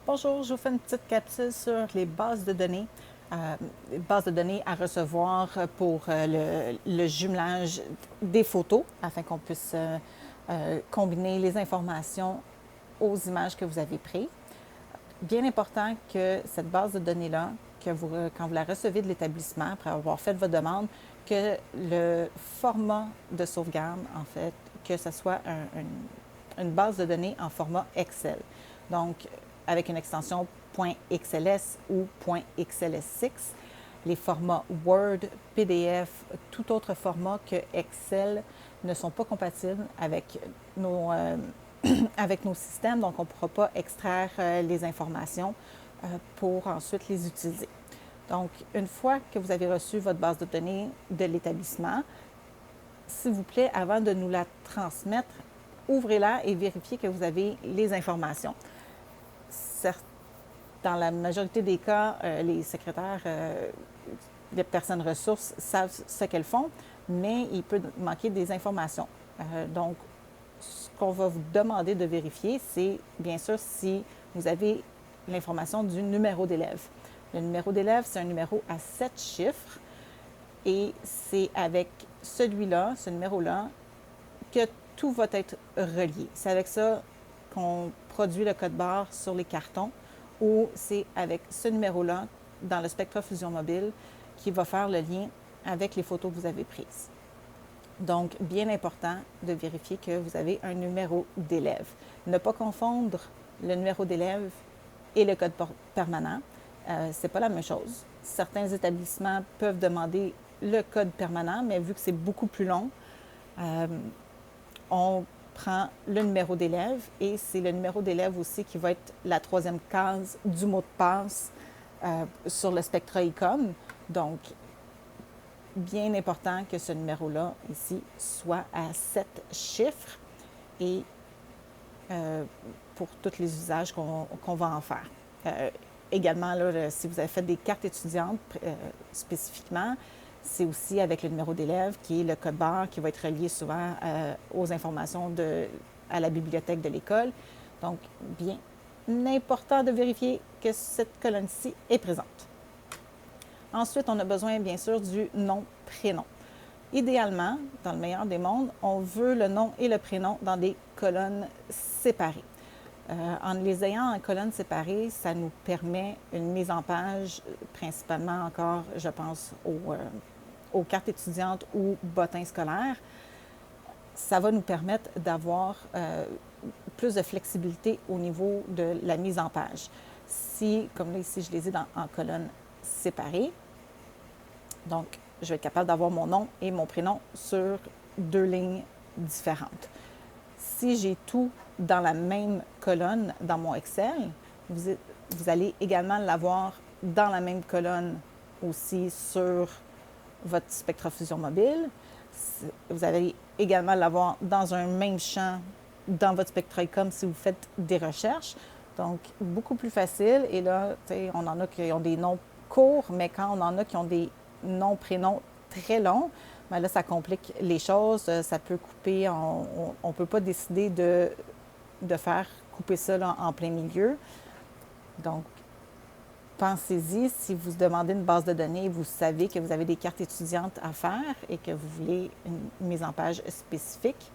Bonjour, je vous fais une petite capsule sur les bases de données à recevoir pour le jumelage des photos afin qu'on puisse combiner les informations aux images que vous avez prises. Bien important que cette base de données-là, quand vous la recevez de l'établissement, après avoir fait votre demande, que le format de sauvegarde, en fait, que ce soit une base de données en format Excel. Donc, avec une extension .xls ou .xls6, les formats Word, PDF, tout autre format que Excel ne sont pas compatibles avec nos systèmes, donc on ne pourra pas extraire les informations pour ensuite les utiliser. Donc, une fois que vous avez reçu votre base de données de l'établissement, s'il vous plaît, avant de nous la transmettre, ouvrez-la et vérifiez que vous avez les informations. Dans la majorité des cas, les secrétaires, les personnes ressources savent ce qu'elles font, mais il peut manquer des informations. Donc, ce qu'on va vous demander de vérifier, c'est bien sûr si vous avez l'information du numéro d'élève. Le numéro d'élève, c'est un numéro à 7 chiffres et c'est avec celui-là, ce numéro-là, que tout va être relié. C'est avec ça qu'on produit le code barre sur les cartons ou c'est avec ce numéro-là dans le Spectra-Fusion Mobile qui va faire le lien avec les photos que vous avez prises. Donc, bien important de vérifier que vous avez un numéro d'élève. Ne pas confondre le numéro d'élève et le code permanent. Ce n'est pas la même chose. Certains établissements peuvent demander le code permanent, mais vu que c'est beaucoup plus long, on prend le numéro d'élève et c'est le numéro d'élève aussi qui va être la troisième case du mot de passe sur le Spectra e-com. Donc, bien important que ce numéro-là, ici, soit à 7 chiffres et pour tous les usages qu'on va en faire. Également, là, si vous avez fait des cartes étudiantes spécifiquement, c'est aussi avec le numéro d'élève qui est le code barre qui va être relié souvent aux informations à la bibliothèque de l'école. Donc, bien important de vérifier que cette colonne-ci est présente. Ensuite, on a besoin, bien sûr, du nom-prénom. Idéalement, dans le meilleur des mondes, on veut le nom et le prénom dans des colonnes séparées. En les ayant en colonnes séparées, ça nous permet une mise en page, principalement encore, je pense, aux cartes étudiantes ou bottins scolaires. Ça va nous permettre d'avoir plus de flexibilité au niveau de la mise en page. Si, comme là ici, je les ai en colonnes séparées, donc je vais être capable d'avoir mon nom et mon prénom sur 2 lignes différentes. Si j'ai tout dans la même colonne dans mon Excel, vous allez également l'avoir dans la même colonne aussi sur votre Spectra-Fusion Mobile. Vous allez également l'avoir dans un même champ dans votre Spectra e-com si vous faites des recherches. Donc, beaucoup plus facile. Et là, on en a qui ont des noms courts, mais quand on en a qui ont des noms, prénoms très longs, bien là, ça complique les choses. Ça peut couper. On ne peut pas décider de faire couper ça là, en plein milieu. Donc, pensez-y, si vous demandez une base de données, vous savez que vous avez des cartes étudiantes à faire et que vous voulez une mise en page spécifique,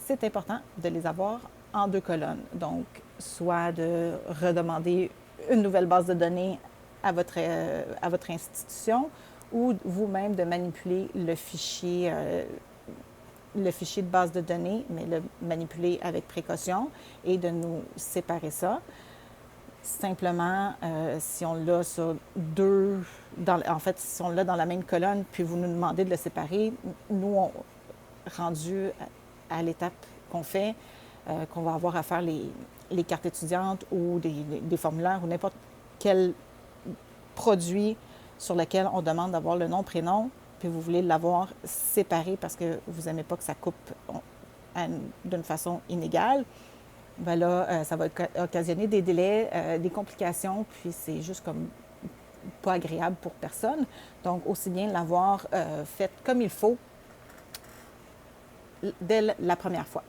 c'est important de les avoir en 2 colonnes. Donc, soit de redemander une nouvelle base de données à votre institution ou vous-même de manipuler le fichier de base de données, mais le manipuler avec précaution et de nous séparer ça. Simplement, si on l'a sur si on l'a dans la même colonne, puis vous nous demandez de le séparer, nous, rendu à l'étape qu'on fait, qu'on va avoir à faire les cartes étudiantes ou des formulaires ou n'importe quel produit sur lequel on demande d'avoir le nom, prénom, puis vous voulez l'avoir séparé parce que vous n'aimez pas que ça coupe d'une façon inégale, bien là, ça va occasionner des délais, des complications, puis c'est juste comme pas agréable pour personne. Donc, aussi bien l'avoir fait comme il faut dès la première fois.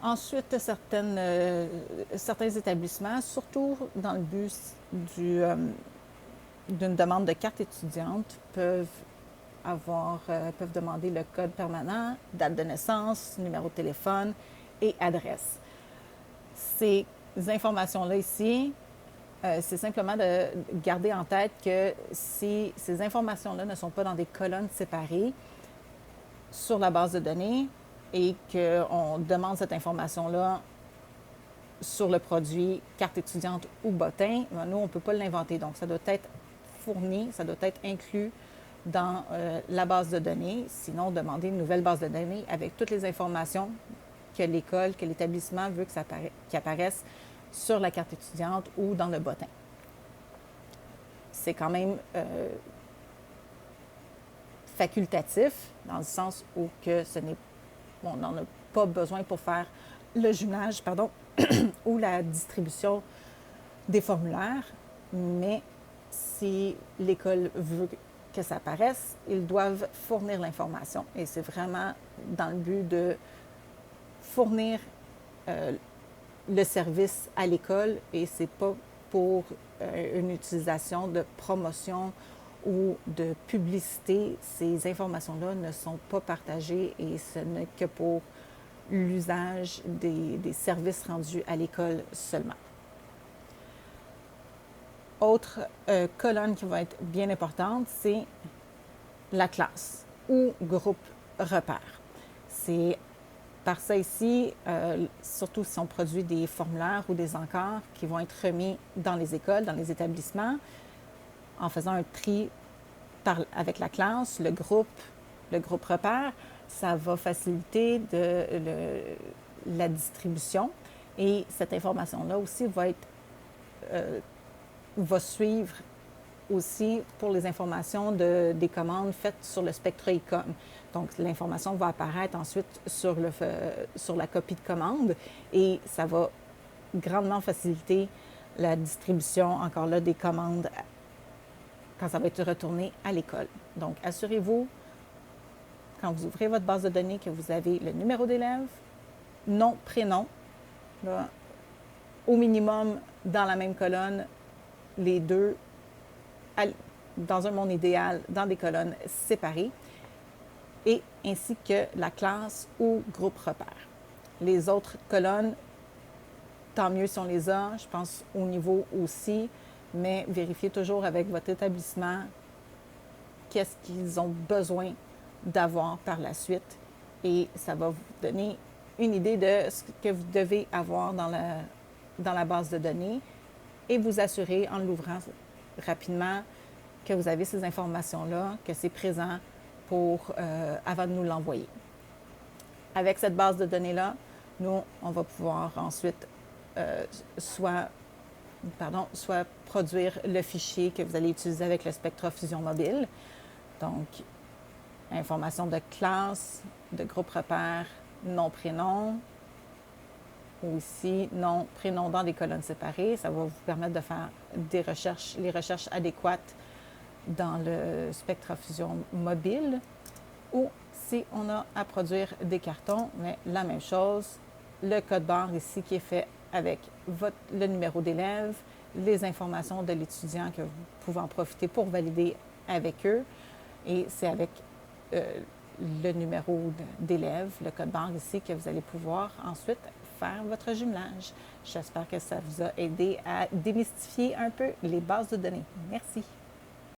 Ensuite, certains établissements, surtout dans le but d'une demande de carte étudiante, peuvent demander le code permanent, date de naissance, numéro de téléphone et adresse. Ces informations-là ici, c'est simplement de garder en tête que si ces informations-là ne sont pas dans des colonnes séparées sur la base de données et qu'on demande cette information-là sur le produit carte étudiante ou bottin, ben nous, on ne peut pas l'inventer. Donc, ça doit être fourni, ça doit être inclus dans la base de données. Sinon, demander une nouvelle base de données avec toutes les informations que l'école, que l'établissement veut qu'ils apparaissent sur la carte étudiante ou dans le bottin. C'est quand même facultatif, dans le sens où que on n'en a pas besoin pour faire le jumelage, ou la distribution des formulaires, mais si l'école veut que ça apparaisse, ils doivent fournir l'information. Et c'est vraiment dans le but de fournir le service à l'école et c'est pas pour une utilisation de promotion ou de publicité. Ces informations-là ne sont pas partagées et ce n'est que pour l'usage des services rendus à l'école seulement. Autre colonne qui va être bien importante, c'est la classe ou groupe repère. C'est par ça ici, surtout si on produit des formulaires ou des encarts qui vont être remis dans les écoles, dans les établissements, en faisant un tri avec la classe, le groupe repère, ça va faciliter la distribution et cette information-là aussi va suivre aussi pour les informations des commandes faites sur le Spectra e-com. Donc, l'information va apparaître ensuite sur la copie de commande et ça va grandement faciliter la distribution, encore là, des commandes quand ça va être retourné à l'école. Donc, assurez-vous, quand vous ouvrez votre base de données, que vous avez le numéro d'élève, nom, prénom, là, au minimum dans la même colonne, les deux, dans un monde idéal, dans des colonnes séparées, et ainsi que la classe ou groupe repère. Les autres colonnes, tant mieux si on les a, je pense au niveau aussi, mais vérifiez toujours avec votre établissement qu'est-ce qu'ils ont besoin d'avoir par la suite et ça va vous donner une idée de ce que vous devez avoir dans la base de données et vous assurer en l'ouvrant rapidement que vous avez ces informations-là, que c'est présent avant de nous l'envoyer. Avec cette base de données-là, nous, on va pouvoir ensuite soit produire le fichier que vous allez utiliser avec le Spectra Fusion Mobile. Donc, information de classe, de groupe repère, nom, prénom, ou ici, nom, prénom dans des colonnes séparées. Ça va vous permettre de faire les recherches adéquates dans le Spectra Fusion Mobile. Ou si on a à produire des cartons, mais la même chose, le code barre ici qui est fait avec le numéro d'élève, les informations de l'étudiant que vous pouvez en profiter pour valider avec eux. Et c'est avec le numéro d'élève, le code barre ici, que vous allez pouvoir ensuite faire votre jumelage. J'espère que ça vous a aidé à démystifier un peu les bases de données. Merci.